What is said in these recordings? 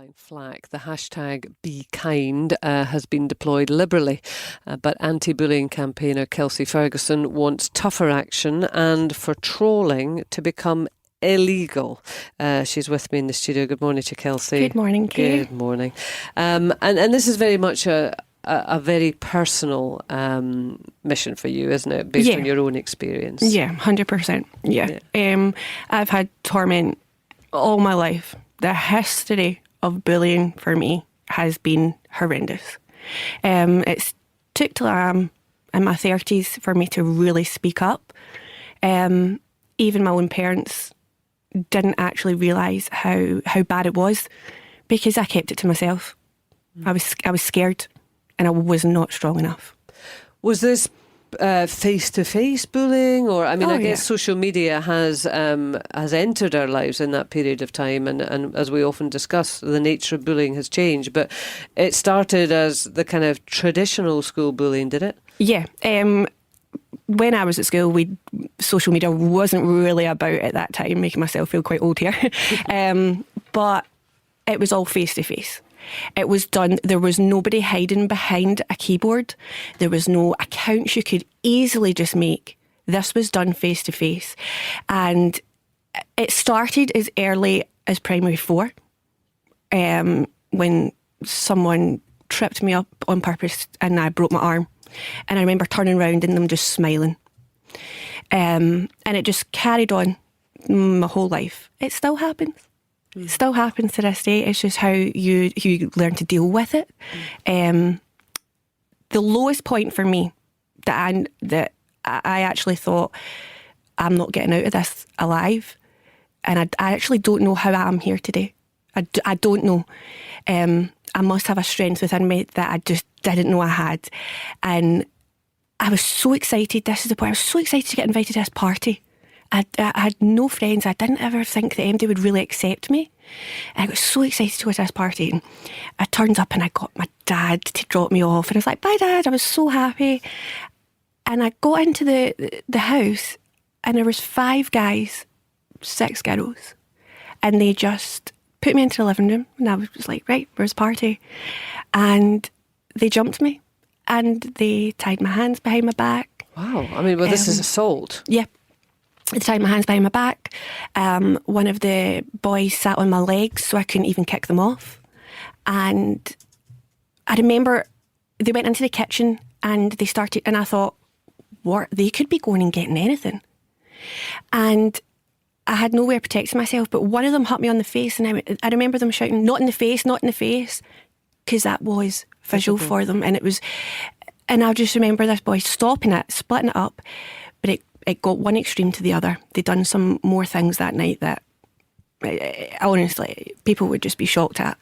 Caroline Flack. The hashtag #BeKind has been deployed liberally, but anti-bullying campaigner Kelsey Feguson wants tougher action and for trolling to become illegal. She's with me in the studio. Good morning to Kelsey. Good morning, Kate. Good morning. And this is very much a very personal mission for you, isn't it? Based on your own experience. Yeah, 100%. Yeah. I've had torment all my life. The history of bullying for me has been horrendous. It's took till I'm in my 30s for me to really speak up. Even my own parents didn't actually realise how bad it was because I kept it to myself. I was scared and I was not strong enough. Was this face-to-face bullying, or I guess social media has entered our lives in that period of time, and as we often discuss, the nature of bullying has changed. But it started as the kind of traditional school bullying, did it? Yeah. When I was at school, social media wasn't really about at that time, making myself feel quite old here. But it was all face-to-face. It was done, there was nobody hiding behind a keyboard. There was no accounts you could easily just make. This was done face-to-face. And it started as early as primary 4, when someone tripped me up on purpose and I broke my arm. And I remember turning around and them just smiling. And it just carried on my whole life. It still happens. It still happens to this day. It's just how you learn to deal with it. The lowest point for me that I actually thought, I'm not getting out of this alive. And I actually don't know how I'm here today. I don't know. I must have a strength within me that I just didn't know I had. And I was so excited. This is the point. I was so excited to get invited to this party. I had no friends. I didn't ever think that MD would really accept me. And I got so excited to go to this party. And I turned up and I got my dad to drop me off. And I was like, bye, Dad. I was so happy. And I got into the house and there was 5 guys, 6 girls. And they just put me into the living room. And I was like, right, where's the party? And they jumped me. And they tied my hands behind my back. Wow. This is assault. Yeah. They tied my hands behind my back. One of the boys sat on my legs so I couldn't even kick them off. And I remember they went into the kitchen and they started, and I thought, what? They could be going and getting anything. And I had no way of protecting myself, but one of them hit me on the face, and I remember them shouting, not in the face, not in the face, because that was visual for them. And I just remember this boy stopping it, splitting it up, but it got one extreme to the other. They'd done some more things that night that, honestly, people would just be shocked at.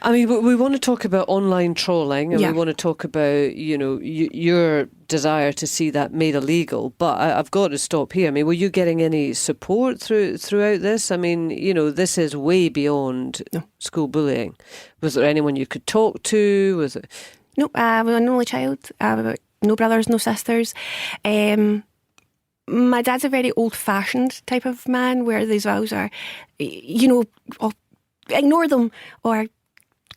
We want to talk about online trolling, and we want to talk about, your desire to see that made illegal. But I've got to stop here. Were you getting any support throughout this? This is way beyond school bullying. Was there anyone you could talk to? Was it? No, I was an only child. No brothers, no sisters. My dad's a very old-fashioned type of man, where these vows are, ignore them or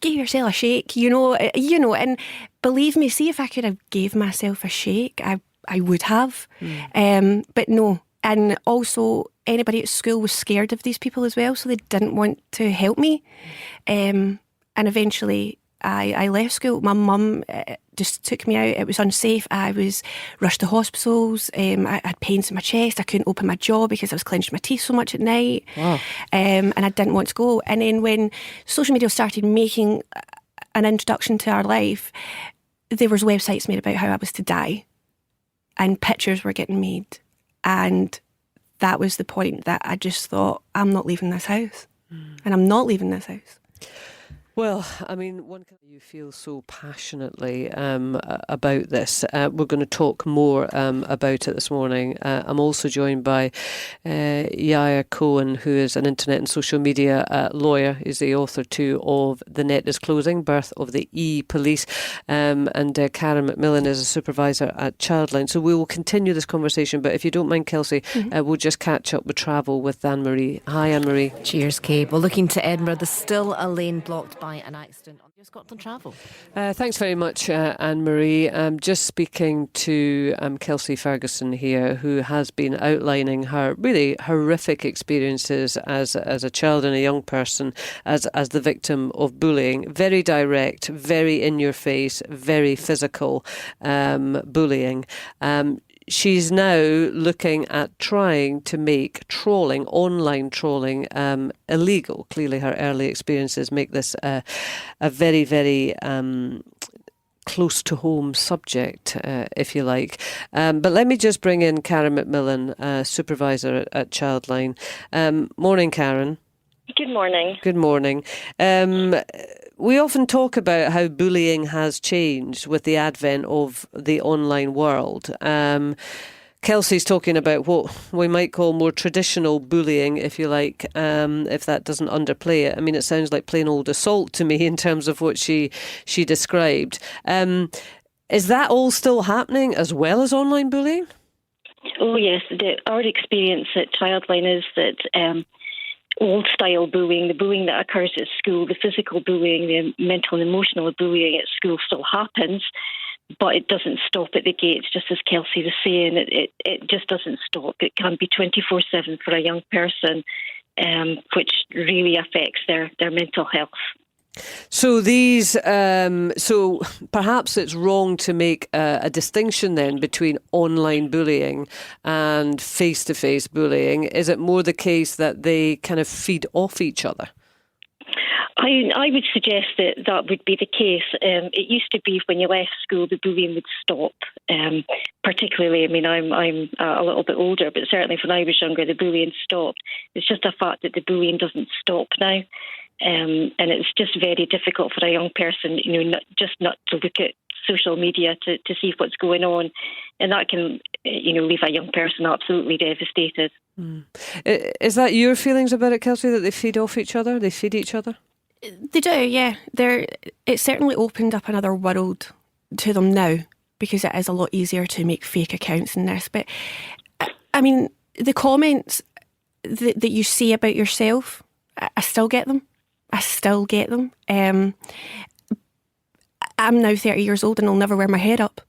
give yourself a shake, and believe me, see if I could have gave myself a shake, I would have. But no. And also, anybody at school was scared of these people as well, so they didn't want to help me. And eventually, I left school. My mum just took me out. It was unsafe. I was rushed to hospitals. I had pains in my chest. I couldn't open my jaw because I was clenching my teeth so much at night. Wow. And I didn't want to go. And then when social media started making an introduction to our life, there was websites made about how I was to die. And pictures were getting made. And that was the point that I just thought, I'm not leaving this house. And I'm not leaving this house. Well, you feel so passionately about this. We're going to talk more about it this morning. I'm also joined by Yair Cohen, who is an internet and social media lawyer. He's the author too of The Net is Closing, Birth of the E-Police. And Karen McMillan is a supervisor at Childline. So we will continue this conversation. But if you don't mind, Kelsey, we'll just catch up with travel with Anne-Marie. Hi, Anne-Marie. Cheers, Kate. Well, looking to Edinburgh, there's still a lane blocked by by an accident on your Scotland travel. Thanks very much, Anne-Marie. Just speaking to Kelsey Feguson here, who has been outlining her really horrific experiences as a child and a young person as the victim of bullying. Very direct, very in your face, very physical bullying. She's now looking at trying to make online trolling, illegal. Clearly her early experiences make this a very, very close to home subject, if you like. But let me just bring in Karen McMillan, supervisor at Childline. Morning, Karen. Good morning. Good morning. We often talk about how bullying has changed with the advent of the online world. Kelsey's talking about what we might call more traditional bullying, if you like, if that doesn't underplay it. I mean, it sounds like plain old assault to me in terms of what she described. Is that all still happening as well as online bullying? Oh, yes. Our experience at Childline is that old-style bullying, the bullying that occurs at school, the physical bullying, the mental and emotional bullying at school still happens, but it doesn't stop at the gates, just as Kelsey was saying. It just doesn't stop. It can be 24/7 for a young person, which really affects their mental health. So so perhaps it's wrong to make a distinction then between online bullying and face-to-face bullying. Is it more the case that they kind of feed off each other? I would suggest that would be the case. It used to be when you left school, the bullying would stop. Particularly, I mean, I'm a little bit older, but certainly when I was younger, the bullying stopped. It's just a fact that the bullying doesn't stop now. And it's just very difficult for a young person, not to look at social media to see what's going on, and that can, leave a young person absolutely devastated. Is that your feelings about it, Kelsey? That they feed off each other? They feed each other? They do, yeah. It's certainly opened up another world to them now, because it is a lot easier to make fake accounts in this. But I mean, the comments that you see about yourself, I still get them. I'm now 30 years old and I'll never wear my hair up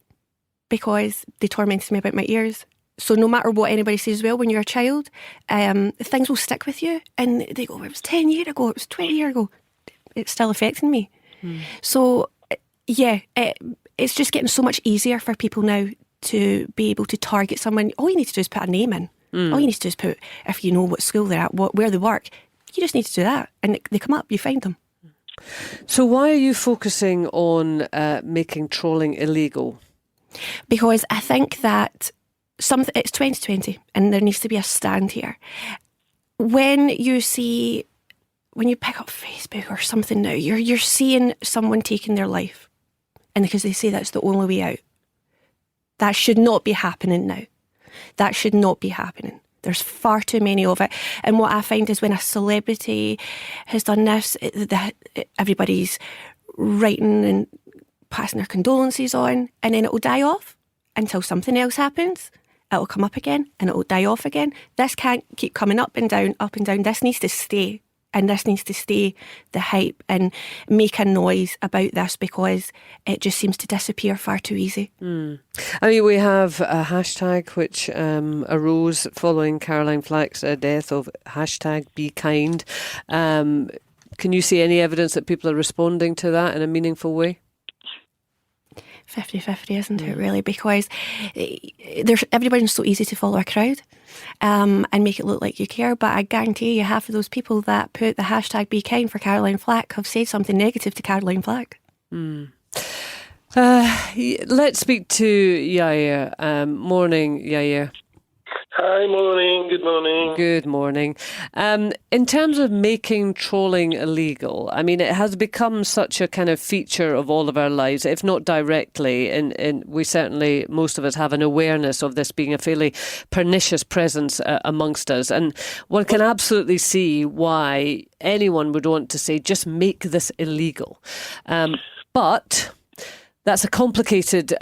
because they tormented me about my ears. So no matter what anybody says, well, when you're a child, things will stick with you. And they go, it was 10 years ago, it was 20 years ago. It's still affecting me. So, yeah, it's just getting so much easier for people now to be able to target someone. All you need to do is put a name in. All you need to do is put, if you know what school they're at, where they work, you just need to do that. And they come up, you find them. So why are you focusing on making trolling illegal? Because I think that it's 2020 and there needs to be a stand here. When you pick up Facebook or something now, you're seeing someone taking their life, and because they say that's the only way out. That should not be happening now. That should not be happening. There's far too many of it. And what I find is when a celebrity has done this, everybody's writing and passing their condolences on, and then it will die off until something else happens. It'll come up again and it'll die off again. This can't keep coming up and down, up and down. This needs to stay. And this needs to stay the hype and make a noise about this, because it just seems to disappear far too easy. I mean, we have a hashtag which arose following Caroline Flack's death of #BeKind. Can you see any evidence that people are responding to that in a meaningful way? 50-50, isn't it, really? Because everybody's so easy to follow a crowd and make it look like you care. But I guarantee you, half of those people that put the #BeKind for Caroline Flack have said something negative to Caroline Flack. Let's speak to Yair. Morning, Yair. Hi, morning. Good morning. Good morning. In terms of making trolling illegal, I mean, it has become such a kind of feature of all of our lives, if not directly. And we certainly, most of us have an awareness of this being a fairly pernicious presence amongst us. And one can absolutely see why anyone would want to say, just make this illegal. But that's a complicated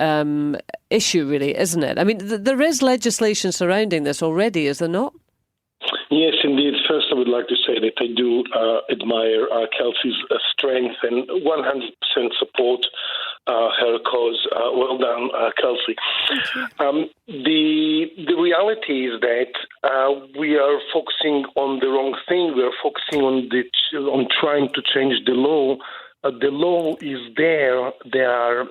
issue, really, isn't it? I mean, there is legislation surrounding this already, is there not? Yes, indeed. First, I would would like to say that I do admire Kelsey's strength and 100% support her cause. Well done, Kelsey. The reality is that we are focusing on the wrong thing. We are focusing on trying to change the law. The law is there. There are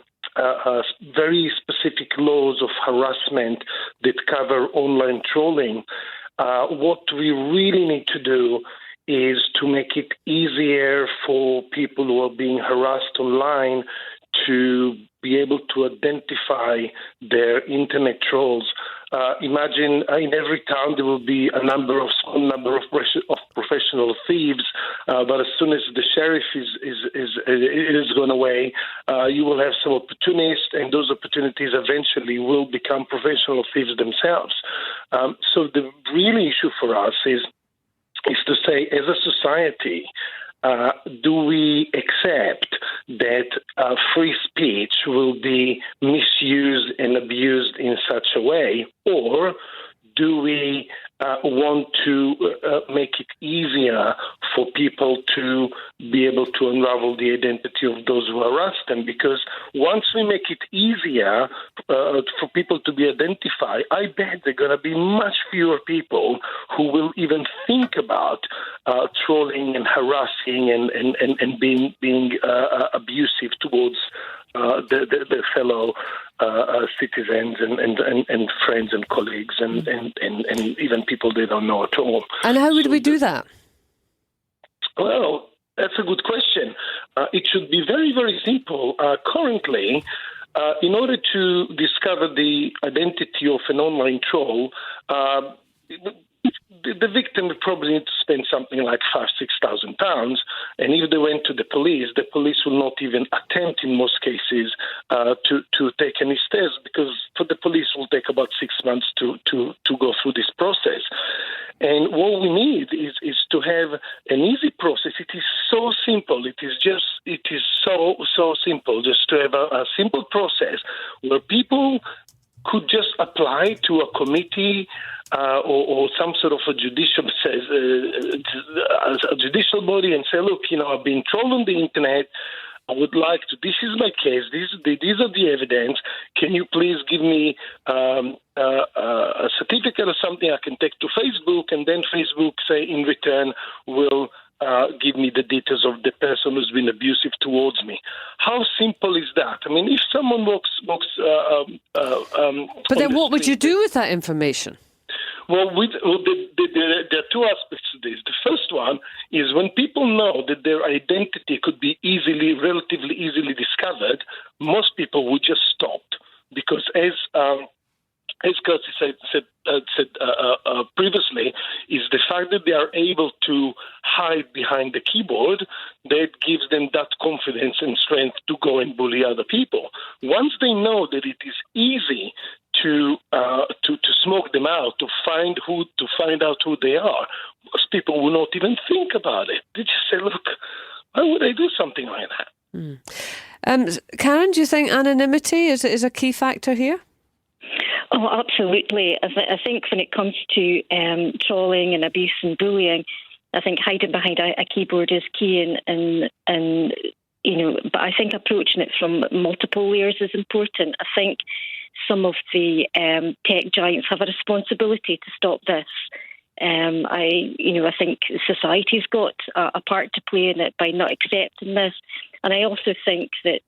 very specific laws of harassment that cover online trolling. What we really need to do is to make it easier for people who are being harassed online to be able to identify their internet trolls. Imagine in every town there will be a small number of professional thieves, but as soon as the sheriff is gone away, you will have some opportunists, and those opportunities eventually will become professional thieves themselves. So the real issue for us is to say, as a society, do we accept that free speech will be misused and abused in such a way, or do we want to make it easier for people to be able to unravel the identity of those who harass them? Because once we make it easier for people to be identified, I bet there are going to be much fewer people who will even think about trolling and harassing and being abusive towards the fellow citizens and friends and colleagues and even people they don't know at all. And how would we do that? Well, that's a good question. It should be very, very simple. Currently, in order to discover the identity of an online troll, the victim would probably need to spend something like £5,000-6,000, and if they went to the police will not even attempt in most cases to take any steps, because for the police it will take about 6 months to go through this process. And what we need is to have an easy process. It is so simple. It is so simple just to have a simple process where people could just apply to a committee or some sort of a judicial body and say, look, I've been trolled on the internet. I would like to, this is my case, these are the evidence. Can you please give me a certificate or something I can take to Facebook, and then Facebook, say, in return, will give me the details of the person who's been abusive towards me. How simple is that? I mean, if someone walks but then what would you do with that information? Well, there are two aspects to this. The first one is when people know that their identity could be relatively easily discovered, most people would just stop, because as Kelsey said previously, is the fact that they are able to hide behind the keyboard that gives them that confidence and strength to go and bully other people. Once they know that it is easy to smoke them out, to find out who they are, most people will not even think about it. They just say, look, why would I do something like that? Karen, do you think anonymity is a key factor here? Oh, absolutely. I think when it comes to trolling and abuse and bullying, I think hiding behind a keyboard is key, and but I think approaching it from multiple layers is important. I think some of the tech giants have a responsibility to stop this. I think society's got a part to play in it by not accepting this. And I also think that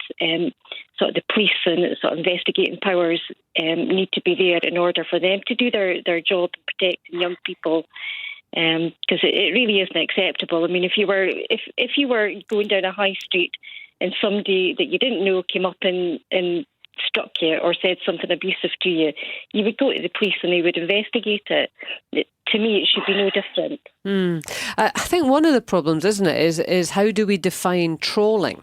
sort of the police and sort of investigating powers need to be there in order for them to do their job in protecting young people. Because it really isn't acceptable. I mean, if you were going down a high street and somebody that you didn't know came up and struck you or said something abusive to you, you would go to the police and they would investigate it. To me, it should be no different. I think one of the problems, isn't it, is how do we define trolling?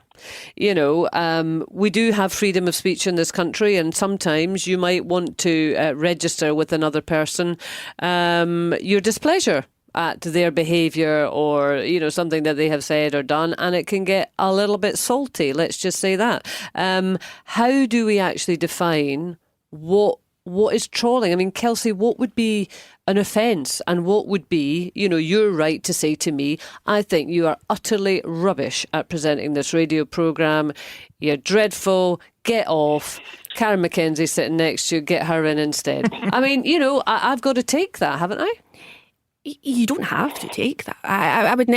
We do have freedom of speech in this country, and sometimes you might want to register with another person your displeasure at their behaviour or, something that they have said or done, and it can get a little bit salty, let's just say that. How do we actually define what what is trolling? I mean, Kelsey, what would be an offence, and what would be, your right to say to me, I think you are utterly rubbish at presenting this radio programme. You're dreadful. Get off. Karen McKenzie sitting next to you. Get her in instead. I mean, I've got to take that, haven't I? You don't have to take that. I would.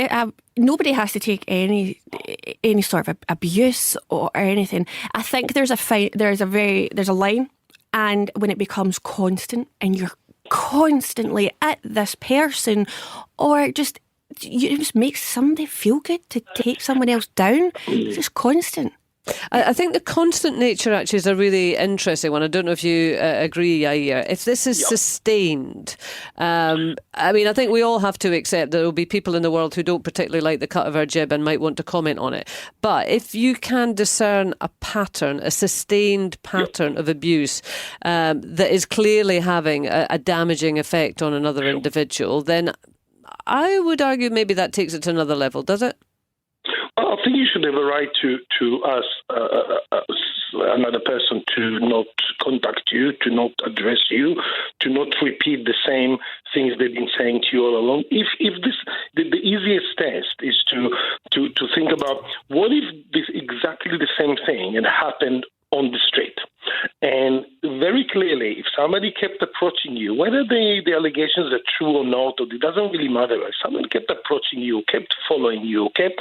Nobody has to take any sort of abuse or anything. I think there's a line, and when it becomes constant, and you're constantly at this person, or it just makes somebody feel good to take someone else down. It's just constant. I think the constant nature actually is a really interesting one. I don't know if you agree, Yair. If this is sustained, I think we all have to accept that there will be people in the world who don't particularly like the cut of our jib and might want to comment on it. But if you can discern a pattern, a sustained pattern of abuse that is clearly having a damaging effect on another individual, then I would argue maybe that takes it to another level, does it? I think you should have a right to ask another person to not contact you, to not address you, to not repeat the same things they've been saying to you all along. If the easiest test is to think about what if this exactly the same thing had happened on the street. And very clearly, if somebody kept approaching you, whether the allegations are true or not, or it doesn't really matter, if someone kept approaching you, kept following you, kept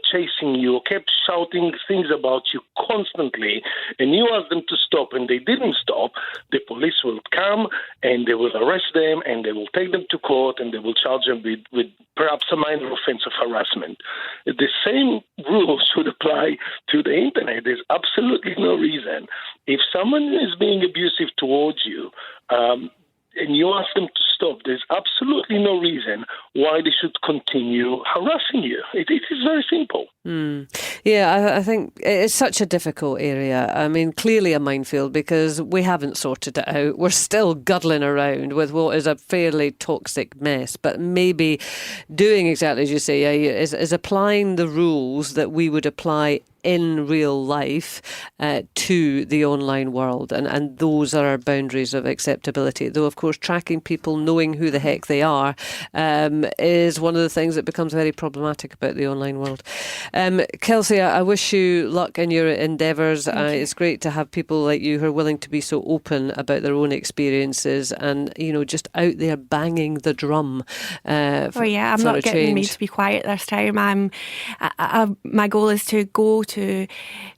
chasing you, kept shouting things about you constantly, and you asked them to stop and they didn't stop, the police will come and they will arrest them and they will take them to court and they will charge them with perhaps a minor offense of harassment. The same rules should apply to the internet. There's absolutely no reason. If someone is being abusive towards you, and you ask them to stop, there's absolutely no reason why they should continue harassing you. It is very simple. Yeah, I think it's such a difficult area. I mean, clearly a minefield because we haven't sorted it out. We're still guddling around with what is a fairly toxic mess. But maybe doing exactly as you say, is applying the rules that we would apply in real life to the online world, and those are our boundaries of acceptability. Though of course tracking people, knowing who the heck they are, is one of the things that becomes very problematic about the online world. Kelsey, I wish you luck in your endeavours. It's great to have people like you who are willing to be so open about their own experiences and just out there banging the drum. I'm not getting me to be quiet this time. My goal is to go to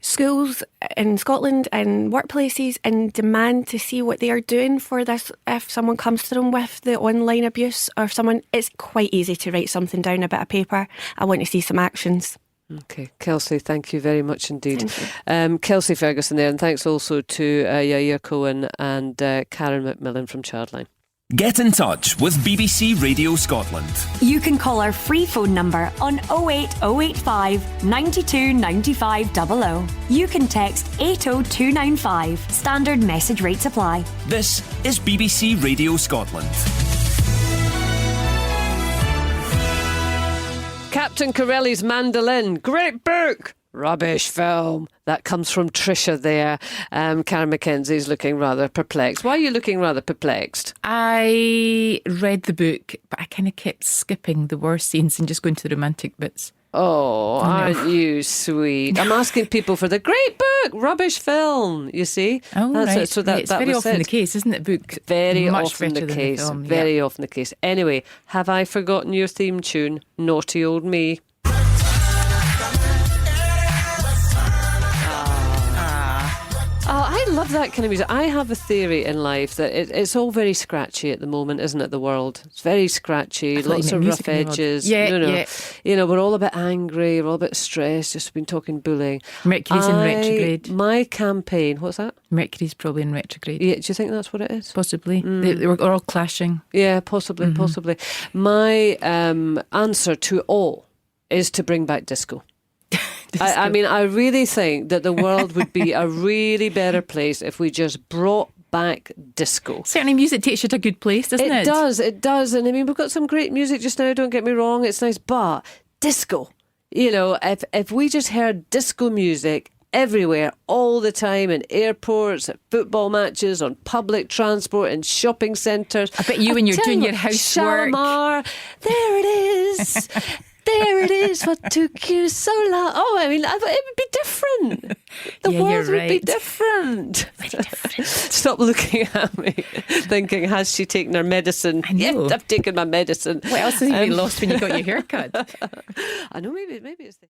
schools in Scotland and workplaces and demand to see what they are doing for this. If someone comes to them with the online abuse or someone, it's quite easy to write something down, a bit of paper. I want to see some actions. Okay, Kelsey, thank you very much indeed. Kelsey Feguson there, and thanks also to Yair Cohen and Karen McMillan from Childline. Get in touch with BBC Radio Scotland. You can call our free phone number on 08085 92 95 00. You can text 80295. Standard message rates apply. This is BBC Radio Scotland. Captain Corelli's Mandolin, great book. Rubbish film. That comes from Trisha there. Karen McKenzie's looking rather perplexed. Why are you looking rather perplexed? I read the book, but I kind of kept skipping the worst scenes and just going to the romantic bits. Oh, aren't you sweet? I'm asking people for the great book, rubbish film, you see. Oh, right. It. So it's very often the case, isn't it? Book very much often better the than case. The film. Very often the case. Anyway, have I forgotten your theme tune? Naughty old me. Oh, I love that kind of music. I have a theory in life that it's all very scratchy at the moment, isn't it, the world? It's very scratchy, lots of rough edges. Yeah. We're all a bit angry, we're all a bit stressed, just been talking bullying. Mercury's in retrograde. My campaign, what's that? Mercury's probably in retrograde. Yeah, do you think that's what it is? Possibly. They're all clashing. Yeah, possibly. My answer to all is to bring back disco. I mean, I really think that the world would be a really better place if we just brought back disco. Certainly music takes you to a good place, doesn't it? It does. And I mean, we've got some great music just now, don't get me wrong, it's nice. But disco, if we just heard disco music everywhere, all the time, in airports, at football matches, on public transport, in shopping centres. I bet you and your tell doing you your what, housework. Shalimar, there it is. There it is. What took you so long? Oh, I mean, it would be different. The Yeah, world you're would be right. different. Stop looking at me, thinking, has she taken her medicine? I know. Yep, I've taken my medicine. What else has you lost when you got your haircut? I know, maybe it's the